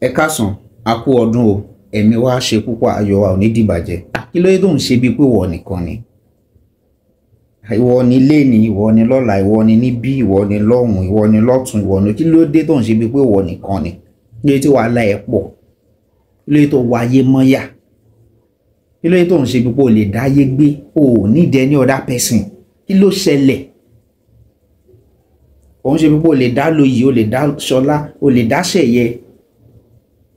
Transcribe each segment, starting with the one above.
Ẹ káàsán, a kú ọdún o, ẹ̀mí wa ṣe púpọ̀, ayọ̀ wa ò ní dìbàjẹ́. Kí ló dé tó ń ṣe bíi pé ìwọ nìkan ni? Ìwọ ni léni, ìwọ ni lọ́la, ìwọ ni níbí, ìwọ ni lọ́hùn, ìwọ ni lọ́tún, ìwọ ni. Kí ló dé tó ń ṣe bíi pé ìwọ nìkan ni? Kí ló dé tí wàhálà ẹ pọ̀? Kí ló dé tó wáyé mọ́yà? Kí ló dé tó ń ṣe bíi pé o lè dáyé gbé? O ò need any other person. Kí ló ṣẹlẹ̀? O ń ṣe bíi pé o lè dá lóyè, o lè dá ṣọlá, o lè dá ṣẹ̀yẹ.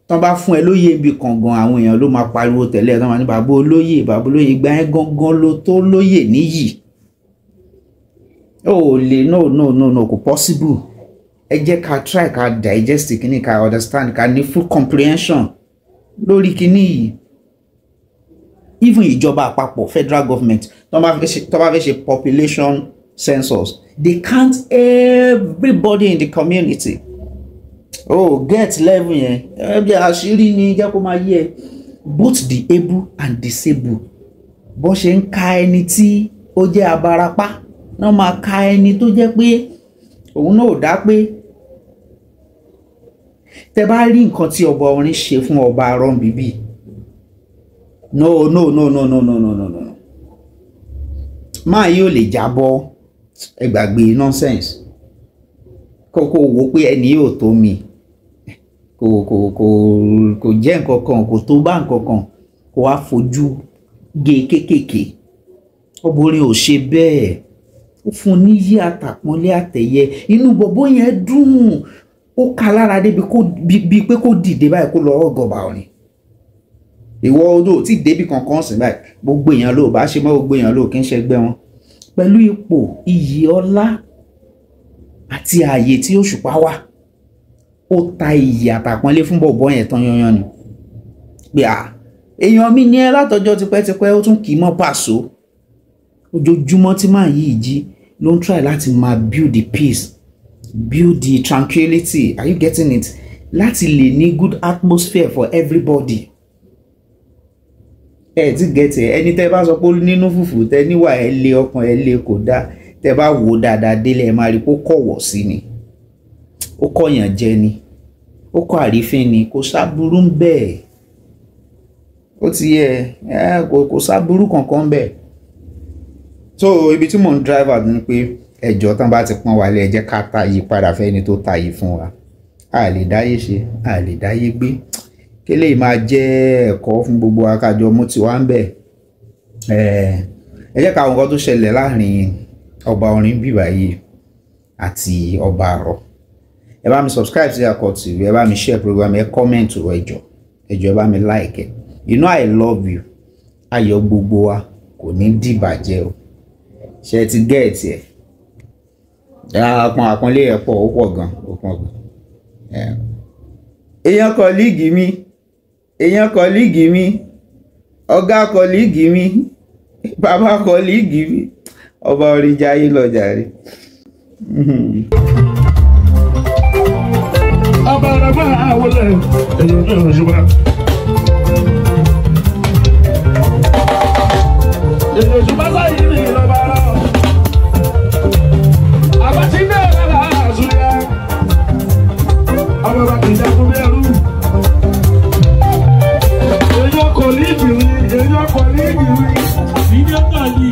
Tán bá fún ẹ lóyè ibi kàngan, àwọn èèyàn ló máa pariwo tẹ̀lé ẹ, tán máa ní bàbá olóyè, ìgbà yẹn gangan ló tó lóyè níyì. Oh, no, kò possible. Ẹ jẹ́ ká try ká digest kíní, ká understand, ká ní full comprehension lórí kíní yìí. Even ìjọba àpapọ̀, federal government, tó bá fẹ́ ṣe population census, they count everybody in the community. Oh, get level yẹn. Ẹbí àṣírí ni jẹ́ kó máa yé ẹ. Both the able and disabled. Bó ṣe ń ka ẹni tí ó jẹ́ abarapá, náà máa ka ẹni tó jẹ́ pé òun náà ò dá pé. Tẹ́ bá rí nǹkan tí ọba orin ṣe fún ọba Arọ́nbíbí. No. Máa yóò lè jábọ́, ẹ gbàgbé nonsense. Kókó wò pé ẹni yóò tó mi. Kò jẹ́ nǹkan kan, kò tó bá nǹkan kan, kò wá fojú gé kékèké. Ọbọ̀rin ò ṣe bẹ́ẹ̀. Ó fún níyì àtàpọ́nlé àtẹ̀yẹ. Inú bọ̀bọ́ yẹn dùn. Ó ka lára débi pé kó dìde báyìí kó lọ ọgọ́ba orin. Ìwọ odò tí débi kankan sìn báyìí. Gbogbo èèyàn ló bá ṣe mọ́, gbogbo èèyàn ló kí ń ṣẹgbẹ́ wọn. Pẹ̀lú ipò, iyì, ọlá àti ààyè tí Òṣùpá wà, ó ta iyì àtàpọ́nlé fún bọ̀bọ́ yẹn tán yanyan ni. Pé èèyàn mi ní ẹ látọjọ́ tipẹ́tipẹ́, ó tún kì í mọ́ Pàṣọ. Ojoojúmọ́ tí màá yìí jí ló ń try láti máa build the peace, build the tranquility. Are you getting it? Láti lè ní good atmosphere for everybody. Ẹ ti get it. Ẹni tẹ́ bá sọ pé nínú fùfù tẹ́ níwà ẹ lé, ọkàn ẹ lé, kò dá. Tẹ́ bá wò dáadáa délé ẹ máa rí pé ó kọ̀wọ̀ sí ni. Ó kọ̀yàn jẹ ni. Ó kọ̀ àrífín ni. Kò sáburú ń bẹ́ẹ̀. Ó ti yẹ kò sáburú kankan ń bẹ́ẹ̀. So ibi tí mò ń drive out ni pé ẹjọ́ tán bá ti pọ́n wálé, ẹ jẹ́ ká ta yí padà fẹ́ ẹni tó ta yí fún wa. A lè dáyé ṣe, a lè dáyé gbé. Kí lè máa jẹ́ ẹ̀kọ́ fún gbogbo akájọ mú ti wá ń bẹ̀. Ẹ jẹ́ ká àwọn nǹkan tó ṣẹlẹ̀ láàrin ọba orin bíbá yìí àti ọba àrọ̀. Ẹ bá mi subscribe sí Akọ TV, ẹ bá mi share program, ẹ comment ẹjọ́ ẹ bá mi like. You know I love you. Ayọ̀ gbogbo wa kò ní dìbàjẹ́ o. Ṣé ti get ẹ̀? Àpọ́nlé ẹ̀ pọ̀, ó pọ̀ gan. Èèyàn kọ́líìgì mi, ọ̀gá kọ́líìgì mi, bàbá kọ́líìgì mi, ọba orin jayé lọ jàre. Ọba rẹ̀ máa wọlé èyí tó ń ṣùgbọ́n. Èyí ṣùgbọ́n sáyé ní ìlọ́ba rẹ̀. Àbátí ní ẹ̀rọ làásù yẹ. Ọba bá kìí jẹ́ fún bí ẹrú. Èyí kò ní ìgbìmí, èyí kò ní ìgbìmí. Fídíò kan yìí.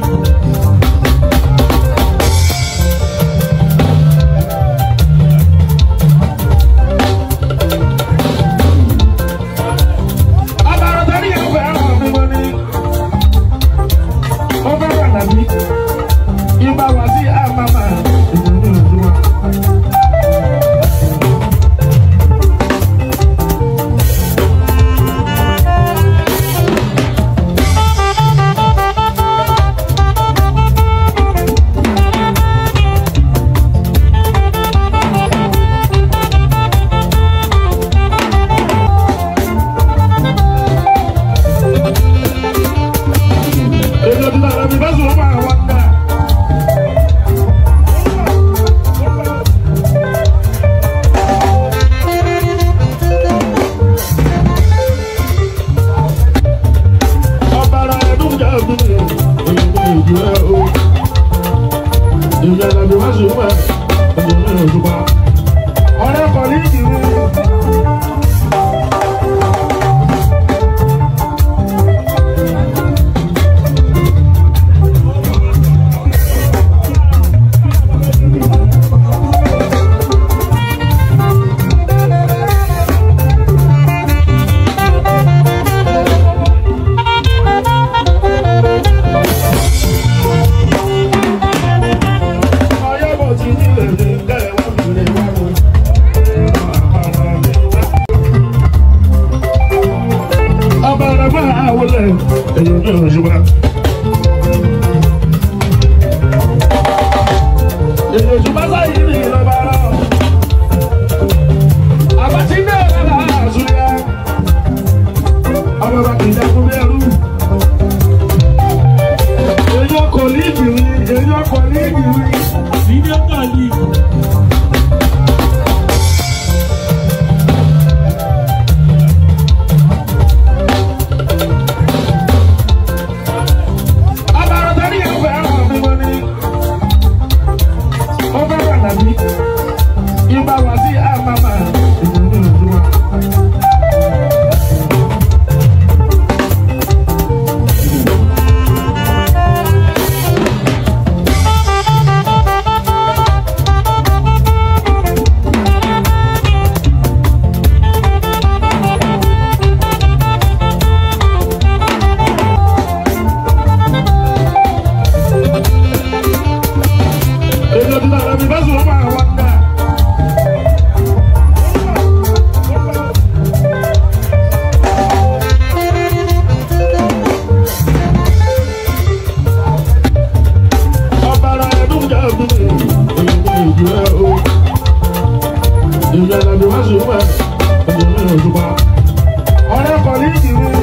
èyí ní òṣùpá. Èyí òṣùpá sáyé ní ìlọ́ba rà. Àbátí ní ọ̀gá àṣùyà. Àwọn bàbá kìí dẹ́kun bẹ́rù. Èyí ọkọ̀ ní ìbìrì, èyí ọkọ̀ ní ìbìrì. Ìdí ọkọ̀ yìí. Ọ̀rẹ́ kọ̀ọ̀lì ìdìbò.